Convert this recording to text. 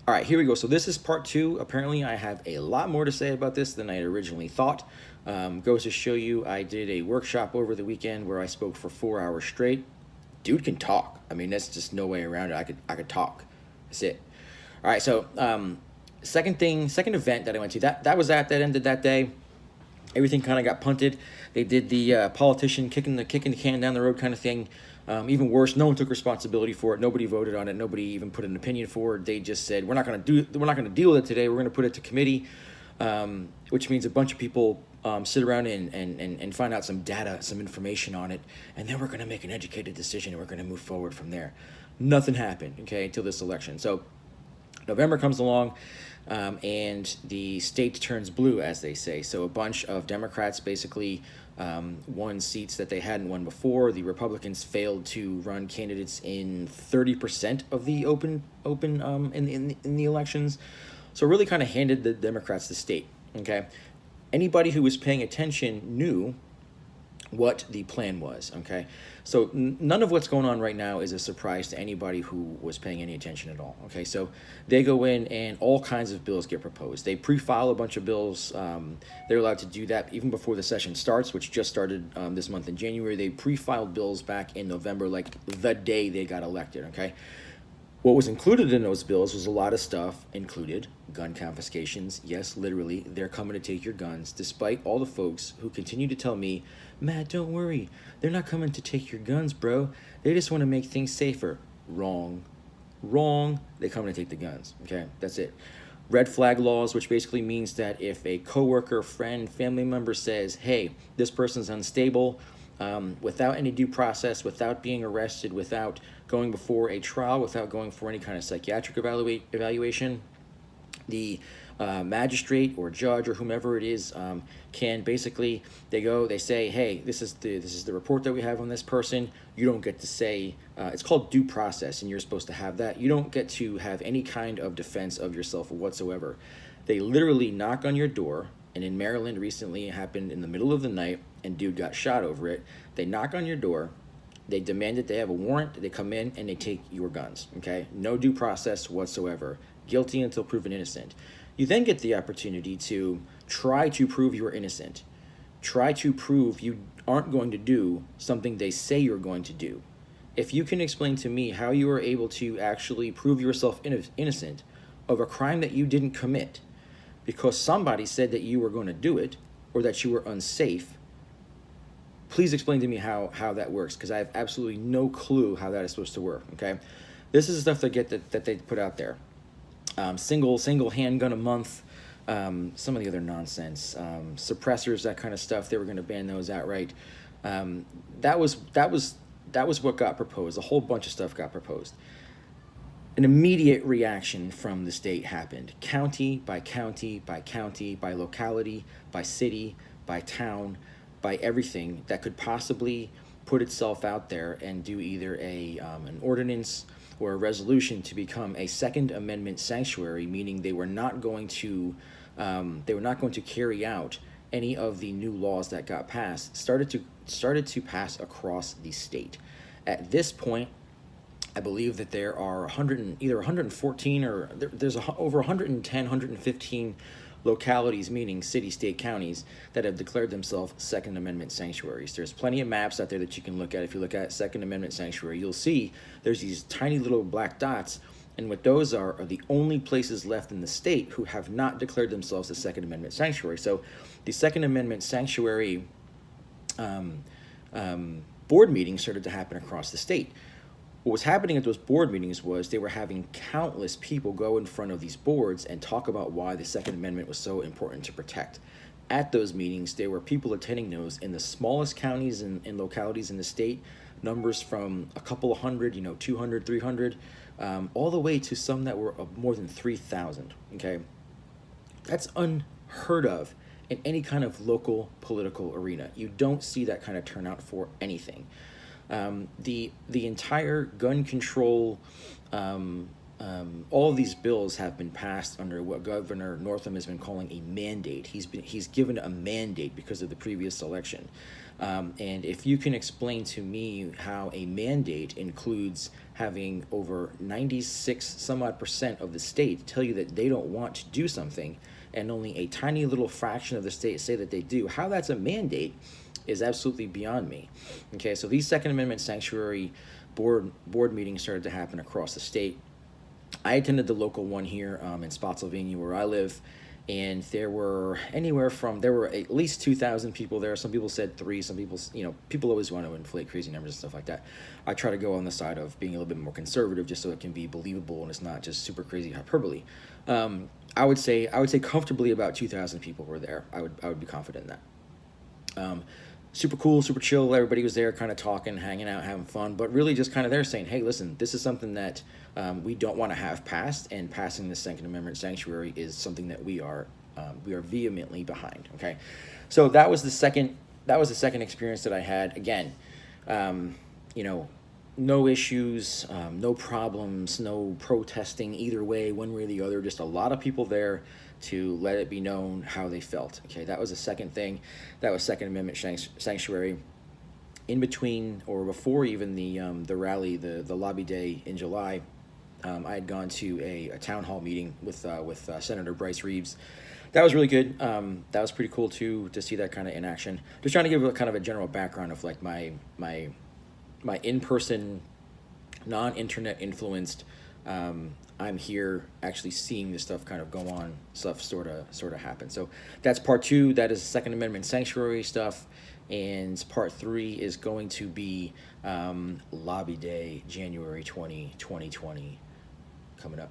All right, here we go. So this is part two. Apparently, I have a lot more to say about this than I originally thought. Goes to show you, I did a workshop over the weekend where I spoke for 4 hours straight. Dude can talk. I mean, that's just no way around it. I could talk. That's it. All right. So second event that I went to, that ended that day. Everything kind of got punted. They did the politician kicking the can down the road kind of thing. Even worse, no one took responsibility for it. Nobody voted on it. Nobody even put an opinion for it. They just said we're not going to deal with it today. We're going to put it to committee, which means a bunch of people sit around and find out some data, some information on it, and then we're going to make an educated decision and we're going to move forward from there. Nothing happened, okay, until this election. So November comes along, and the state turns blue, as they say. So a bunch of Democrats basically won seats that they hadn't won before. The Republicans failed to run candidates in 30% of the open in the elections. So really kind of handed the Democrats the state. Okay, anybody who was paying attention knew what the plan was. Okay, so none of what's going on right now is a surprise to anybody who was paying any attention at all. Okay, so they go in and all kinds of bills get proposed. They pre-file a bunch of bills. They're allowed to do that even before the session starts, which just started this month in January. They pre-filed bills back in November, like the day they got elected. Okay, what was included in those bills was a lot of stuff, included gun confiscations. Yes, literally, they're coming to take your guns, despite all the folks who continue to tell me, Matt, don't worry. They're not coming to take your guns, bro. They just want to make things safer. Wrong. Wrong. They come to take the guns. Okay, that's it. Red flag laws, which basically means that if a coworker, friend, family member says, hey, this person's unstable, without any due process, without being arrested, without going before a trial, without going for any kind of psychiatric evaluation, the magistrate or judge or whomever it is can basically, they say, hey, this is the report that we have on this person. You don't get to say, it's called due process, and you're supposed to have that. You don't get to have any kind of defense of yourself whatsoever. They literally knock on your door, and in Maryland recently it happened in the middle of the night, and dude got shot over it. They knock on your door, they demand that they have a warrant, they come in and they take your guns. Okay, no due process whatsoever. Guilty until proven innocent. You then get the opportunity to try to prove you're innocent. Try to prove you aren't going to do something they say you're going to do. If you can explain to me how you are able to actually prove yourself innocent of a crime that you didn't commit because somebody said that you were going to do it or that you were unsafe, please explain to me how that works, because I have absolutely no clue how that is supposed to work. Okay, this is the stuff that they put out there. Single handgun a month, some of the other nonsense, suppressors, that kind of stuff. They were going to ban those outright. That was what got proposed. A whole bunch of stuff got proposed. An immediate reaction from the state happened. County by county by county, by locality, by city, by town, by everything that could possibly put itself out there and do either an ordinance or a resolution to become a Second Amendment sanctuary, meaning they were not going to carry out any of the new laws that got passed. Started to pass across the state. At this point, I believe that there are either 114 or there's over 110, 115 localities, meaning city, state, counties, that have declared themselves Second Amendment sanctuaries. There's plenty of maps out there that you can look at. If you look at Second Amendment sanctuary, you'll see there's these tiny little black dots, and what those are the only places left in the state who have not declared themselves a Second Amendment sanctuary. So the Second Amendment sanctuary board meetings started to happen across the state. What was happening at those board meetings was they were having countless people go in front of these boards and talk about why the Second Amendment was so important to protect. At those meetings, there were people attending those in the smallest counties and localities in the state, numbers from a couple of hundred, 200, 300, all the way to some that were more than 3,000, okay? That's unheard of in any kind of local political arena. You don't see that kind of turnout for anything. The entire gun control, all of these bills have been passed under what Governor Northam has been calling a mandate. He's given a mandate because of the previous election. And if you can explain to me how a mandate includes having over 96 some odd percent of the state tell you that they don't want to do something, and only a tiny little fraction of the state say that they do, how that's a mandate is absolutely beyond me. Okay, so these Second Amendment sanctuary board meetings started to happen across the state. I attended the local one here in Spotsylvania, where I live, and there were at least 2,000 people there. Some people said three. Some people, people always want to inflate crazy numbers and stuff like that. I try to go on the side of being a little bit more conservative, just so it can be believable and it's not just super crazy hyperbole. I would say comfortably about 2,000 people were there. I would be confident in that. Super cool, super chill. Everybody was there kind of talking, hanging out, having fun, but really just kind of there saying, hey, listen, this is something that we don't want to have passed, and passing the Second Amendment sanctuary is something that we are vehemently behind. Okay, so that was the second experience that I had. Again, no issues, no problems, no protesting either way, one way or the other, just a lot of people there to let it be known how they felt. Okay, that was the second thing. That was Second Amendment sanctuary. In between or before even the rally, the lobby day in July, I had gone to a town hall meeting with Senator Bryce Reeves. That was really good. That was pretty cool too, to see that kind of in action. Just trying to give a kind of a general background of like my in-person, non-internet influenced, I'm here actually seeing this stuff kind of go on, stuff sort of happen. So that's part 2. That is Second Amendment sanctuary stuff. And part 3 is going to be Lobby Day, January 2020, coming up.